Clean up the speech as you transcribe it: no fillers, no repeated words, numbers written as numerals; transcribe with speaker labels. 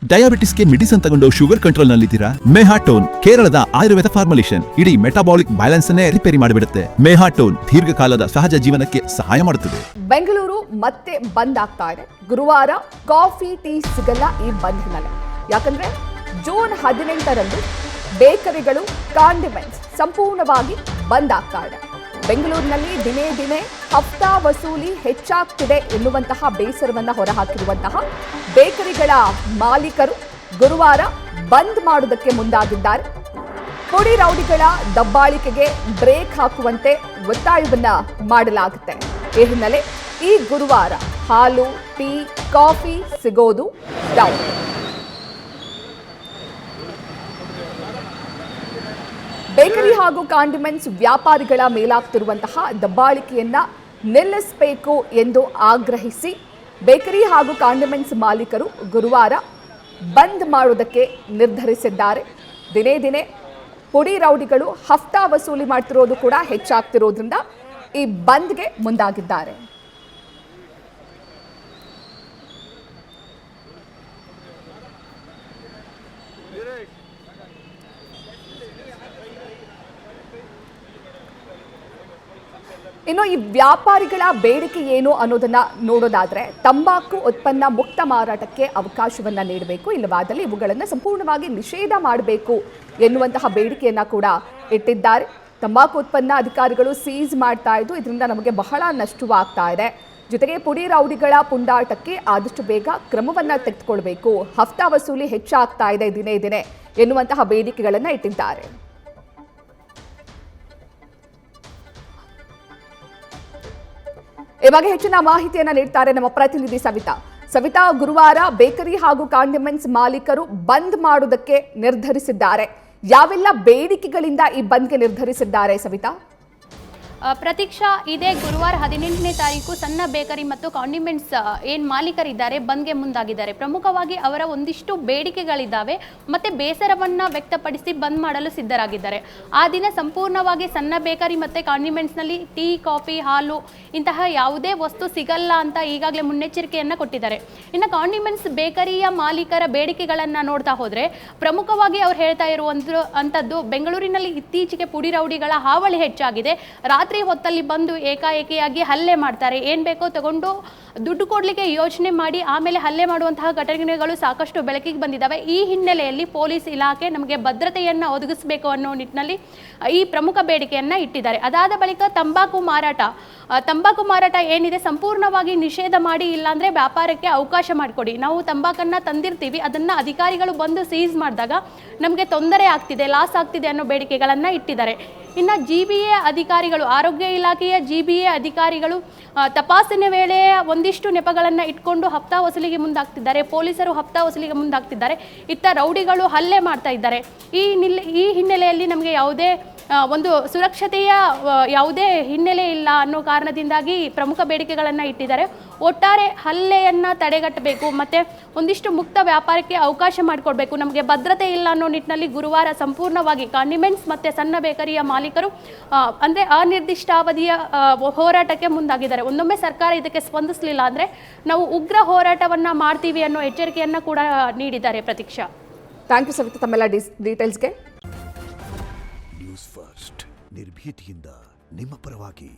Speaker 1: ಡಯಾಬಿಟಿಸ್ಗೆ medicine ತಗೊಂಡು sugar control ನಲ್ಲಿದ್ದೀರಾ? ಮೆಹಾಟೋನ್ ಕೇರಳದ Ayurveda formulation ಇಡೀ ಮೆಟಾಬಾಲಿಕ್ ಬ್ಯಾಲೆನ್ಸ್ ಅನ್ನೇ ರಿಪೇರಿ ಮಾಡಿಬಿಡುತ್ತೆ. ಮೆಹಾಟೋನ್ ದೀರ್ಘಕಾಲದ ಸಹಜ ಜೀವನಕ್ಕೆ ಸಹಾಯ ಮಾಡುತ್ತದೆ.
Speaker 2: ಬೆಂಗಳೂರು ಮತ್ತೆ ಬಂದ್ ಆಗ್ತಾ ಇದೆ. ಗುರುವಾರ ಕಾಫಿ ಟೀ ಸಿಗಲ್ಲ ಈ ಬಂದ್ ಹಿನ್ನೆಲೆ. ಯಾಕಂದ್ರೆ ಜೂನ್ 18ರಂದು ಬೇಕರಿಗಳು, ಕಾಂಡಿಮೆಂಟ್ಸ್ ಸಂಪೂರ್ಣವಾಗಿ ಬಂದ್ ಆಗ್ತಾ ಇದೆ. ಬೆಂಗಳೂರಿನಲ್ಲಿ ದಿನೇ ದಿನೇ ಹಫ್ತಾ ವಸೂಲಿ ಹೆಚ್ಚಾಗ್ತಿದೆ ಎನ್ನುವಂತಹ ಬೇಸರವನ್ನ ಹೊರಹಾಕಿರುವಂತಹ ಬೇಕರಿಗಳ ಮಾಲೀಕರು ಗುರುವಾರ ಬಂದ್ ಮಾಡುವುದಕ್ಕೆ ಮುಂದಾಗಿದ್ದಾರೆ. ಪುಡಿ ರೌಡಿಗಳ ದಬ್ಬಾಳಿಕೆಗೆ ಬ್ರೇಕ್ ಹಾಕುವಂತೆ ಒತ್ತಾಯವನ್ನ ಮಾಡಲಾಗುತ್ತೆ. ಈ ಹಿನ್ನೆಲೆ ಈ ಗುರುವಾರ ಹಾಲು, ಟೀ, ಕಾಫಿ ಸಿಗೋದು ಡೌನ್. ಬೇಕರಿ ಹಾಗೂ ಕಾಂಡಿಮೆಂಟ್ಸ್ ವ್ಯಾಪಾರಿಗಳ ಮೇಲಾಗ್ತಿರುವಂತಹ ದಬ್ಬಾಳಿಕೆಯನ್ನ ನಿಲ್ಲಿಸಬೇಕು ಎಂದು ಆಗ್ರಹಿಸಿ ಬೇಕರಿ ಹಾಗೂ ಕಾಂಡಿಮೆಂಟ್ಸ್ ಮಾಲೀಕರು ಗುರುವಾರ ಬಂದ್ ಮಾಡುವುದಕ್ಕೆ ನಿರ್ಧರಿಸಿದ್ದಾರೆ. ದಿನೇ ದಿನೇ ಪುಡಿ ರೌಡಿಗಳು ಹಫ್ತಾ ವಸೂಲಿ ಮಾಡ್ತಿರೋದು ಕೂಡ ಹೆಚ್ಚಾಗ್ತಿರೋದ್ರಿಂದ ಈ ಬಂದ್ಗೆ ಮುಂದಾಗಿದ್ದಾರೆ. ಇನ್ನು ಈ ವ್ಯಾಪಾರಿಗಳ ಬೇಡಿಕೆ ಏನು ಅನ್ನೋದನ್ನ ನೋಡೋದಾದ್ರೆ, ತಂಬಾಕು ಉತ್ಪನ್ನ ಮುಕ್ತ ಮಾರಾಟಕ್ಕೆ ಅವಕಾಶವನ್ನ ನೀಡಬೇಕು, ಇಲ್ಲವಾದಲ್ಲಿ ಇವುಗಳನ್ನು ಸಂಪೂರ್ಣವಾಗಿ ನಿಷೇಧ ಮಾಡಬೇಕು ಎನ್ನುವಂತಹ ಬೇಡಿಕೆಯನ್ನ ಕೂಡ ಇಟ್ಟಿದ್ದಾರೆ. ತಂಬಾಕು ಉತ್ಪನ್ನ ಅಧಿಕಾರಿಗಳು ಸೀಸ್ ಮಾಡ್ತಾ ಇದ್ದು ಇದರಿಂದ ನಮಗೆ ಬಹಳ ನಷ್ಟವಾಗ್ತಾ ಇದೆ. ಜೊತೆಗೆ ಪುಡಿ ರೌಡಿಗಳ ಪುಂಡಾಟಕ್ಕೆ ಆದಷ್ಟು ಬೇಗ ಕ್ರಮವನ್ನ ತೆಗೆದುಕೊಳ್ಬೇಕು, ಹಫ್ತಾ ವಸೂಲಿ ಹೆಚ್ಚಾಗ್ತಾ ಇದೆ ದಿನೇ ದಿನೇ ಎನ್ನುವಂತಹ ಬೇಡಿಕೆಗಳನ್ನ ಇಟ್ಟಿದ್ದಾರೆ. ಈ ಬಗ್ಗೆ ಹೆಚ್ಚಿನ ಮಾಹಿತಿಯನ್ನ ನೀಡ್ತಾರೆ ನಮ್ಮ ಪ್ರತಿನಿಧಿ ಸವಿತಾ. ಗುರುವಾರ ಬೇಕರಿ ಹಾಗೂ ಕಾಂಡಿಮೆಂಟ್ಸ್ ಮಾಲೀಕರು ಬಂದ್ ಮಾಡುವುದಕ್ಕೆ ನಿರ್ಧರಿಸಿದ್ದಾರೆ. ಯಾವೆಲ್ಲ ಬೇಡಿಕೆಗಳಿಂದ ಈ ಬಂದ್ಗೆ ನಿರ್ಧರಿಸಿದ್ದಾರೆ ಸವಿತಾ?
Speaker 3: ಪ್ರತೀಕ್ಷಾ, ಇದೇ ಗುರುವಾರ 18ನೇ ತಾರೀಕು ಸಣ್ಣ ಬೇಕರಿ ಮತ್ತು ಕಾಂಡಿಮೆಂಟ್ಸ್ ಏನು ಮಾಲೀಕರಿದ್ದಾರೆ ಬಂದ್ಗೆ ಮುಂದಾಗಿದ್ದಾರೆ. ಪ್ರಮುಖವಾಗಿ ಅವರ ಒಂದಿಷ್ಟು ಬೇಡಿಕೆಗಳಿದ್ದಾವೆ ಮತ್ತು ಬೇಸರವನ್ನು ವ್ಯಕ್ತಪಡಿಸಿ ಬಂದ್ ಮಾಡಲು ಸಿದ್ಧರಾಗಿದ್ದಾರೆ. ಆ ದಿನ ಸಂಪೂರ್ಣವಾಗಿ ಸಣ್ಣ ಬೇಕರಿ ಮತ್ತು ಕಾಂಡಿಮೆಂಟ್ಸ್ನಲ್ಲಿ ಟೀ, ಕಾಫಿ, ಹಾಲು ಇಂತಹ ಯಾವುದೇ ವಸ್ತು ಸಿಗಲ್ಲ ಅಂತ ಈಗಾಗಲೇ ಮುನ್ನೆಚ್ಚರಿಕೆಯನ್ನು ಕೊಟ್ಟಿದ್ದಾರೆ. ಇನ್ನು ಕಾಂಡಿಮೆಂಟ್ಸ್ ಬೇಕರಿಯ ಮಾಲೀಕರ ಬೇಡಿಕೆಗಳನ್ನು ನೋಡ್ತಾ ಹೋದರೆ ಪ್ರಮುಖವಾಗಿ ಅವ್ರು ಹೇಳ್ತಾ ಇರುವಂಥದ್ದು, ಬೆಂಗಳೂರಿನಲ್ಲಿ ಇತ್ತೀಚೆಗೆ ಪುಡಿ ರೌಡಿಗಳ ಹಾವಳಿ ಹೆಚ್ಚಾಗಿದೆ. ರಾತ್ರಿ ಹೊತ್ತಲ್ಲಿ ಬಂದು ಏಕಾಏಕಿಯಾಗಿ ಹಲ್ಲೆ ಮಾಡ್ತಾರೆ. ಏನು ಬೇಕೋ ತಗೊಂಡು ದುಡ್ಡು ಕೊಡಲಿಕ್ಕೆ ಯೋಚನೆ ಮಾಡಿ ಆಮೇಲೆ ಹಲ್ಲೆ ಮಾಡುವಂತಹ ಘಟನೆಗಳು ಸಾಕಷ್ಟು ಬೆಳಕಿಗೆ ಬಂದಿದ್ದಾವೆ. ಈ ಹಿನ್ನೆಲೆಯಲ್ಲಿ ಪೊಲೀಸ್ ಇಲಾಖೆ ನಮಗೆ ಭದ್ರತೆಯನ್ನು ಒದಗಿಸಬೇಕು ಅನ್ನೋ ನಿಟ್ಟಿನಲ್ಲಿ ಈ ಪ್ರಮುಖ ಬೇಡಿಕೆಯನ್ನು ಇಟ್ಟಿದ್ದಾರೆ. ಅದಾದ ಬಳಿಕ ತಂಬಾಕು ಮಾರಾಟ ಏನಿದೆ ಸಂಪೂರ್ಣವಾಗಿ ನಿಷೇಧ ಮಾಡಿ, ಇಲ್ಲಾಂದರೆ ವ್ಯಾಪಾರಕ್ಕೆ ಅವಕಾಶ ಮಾಡಿಕೊಡಿ. ನಾವು ತಂಬಾಕನ್ನು ತಂದಿರ್ತೀವಿ, ಅದನ್ನು ಅಧಿಕಾರಿಗಳು ಬಂದು ಸೀಸ್ ಮಾಡಿದಾಗ ನಮಗೆ ತೊಂದರೆ ಆಗ್ತಿದೆ, ಲಾಸ್ ಆಗ್ತಿದೆ ಅನ್ನೋ ಬೇಡಿಕೆಗಳನ್ನು ಇಟ್ಟಿದ್ದಾರೆ. ಇನ್ನು GBA ಅಧಿಕಾರಿಗಳು, ಆರೋಗ್ಯ ಇಲಾಖೆಯ GBA ಅಧಿಕಾರಿಗಳು ತಪಾಸಣೆ ವೇಳೆ ಒಂದಿಷ್ಟು ನೆಪಗಳನ್ನು ಇಟ್ಕೊಂಡು ಹಫ್ತಾ ವಸೂಲಿಗೆ ಮುಂದಾಗ್ತಿದ್ದಾರೆ. ಪೊಲೀಸರು ಹಫ್ತಾ ವಸೂಲಿಗೆ ಮುಂದಾಗ್ತಿದ್ದಾರೆ. ಇತ್ತ ರೌಡಿಗಳು ಹಲ್ಲೆ ಮಾಡ್ತಾ ಇದ್ದಾರೆ. ಈ ಹಿನ್ನೆಲೆಯಲ್ಲಿ ನಮಗೆ ಯಾವುದೇ ಒಂದು ಸುರಕ್ಷತೆಯ ಯಾವುದೇ ಹಿನ್ನೆಲೆ ಇಲ್ಲ ಅನ್ನೋ ಕಾರಣದಿಂದಾಗಿ ಪ್ರಮುಖ ಬೇಡಿಕೆಗಳನ್ನು ಇಟ್ಟಿದ್ದಾರೆ. ಒಟ್ಟಾರೆ ಹಲ್ಲೆಯನ್ನು ತಡೆಗಟ್ಟಬೇಕು ಮತ್ತು ಒಂದಿಷ್ಟು ಮುಕ್ತ ವ್ಯಾಪಾರಕ್ಕೆ ಅವಕಾಶ ಮಾಡಿಕೊಡ್ಬೇಕು, ನಮಗೆ ಭದ್ರತೆ ಇಲ್ಲ ಅನ್ನೋ ನಿಟ್ಟಿನಲ್ಲಿ ಗುರುವಾರ ಸಂಪೂರ್ಣವಾಗಿ ಕಾಂಡಿಮೆಂಟ್ಸ್ ಮತ್ತು ಸಣ್ಣ ಬೇಕರಿಯ ಮಾಲೀಕರು ಅಂದರೆ ಅನಿರ್ದಿಷ್ಟಾವಧಿಯ ಹೋರಾಟಕ್ಕೆ ಮುಂದಾಗಿದ್ದಾರೆ. ಒಂದೊಮ್ಮೆ ಸರ್ಕಾರ ಇದಕ್ಕೆ ಸ್ಪಂದಿಸಲಿಲ್ಲ ಅಂದರೆ ನಾವು ಉಗ್ರ ಹೋರಾಟವನ್ನು ಮಾಡ್ತೀವಿ ಅನ್ನೋ ಎಚ್ಚರಿಕೆಯನ್ನು ಕೂಡ ನೀಡಿದ್ದಾರೆ. ಪ್ರತೀಕ್ಷಾ,
Speaker 2: ಥ್ಯಾಂಕ್ ಯು ಸವಿತಾ ತಮ್ಮೆಲ್ಲ ಡೀಟೇಲ್ಸ್ಗೆ.
Speaker 4: ನ್ಯೂಸ್ ಫಸ್ಟ್ ನಿರ್ಭೀತಿಯಿಂದ ನಿಮ್ಮ ಪರವಾಗಿ.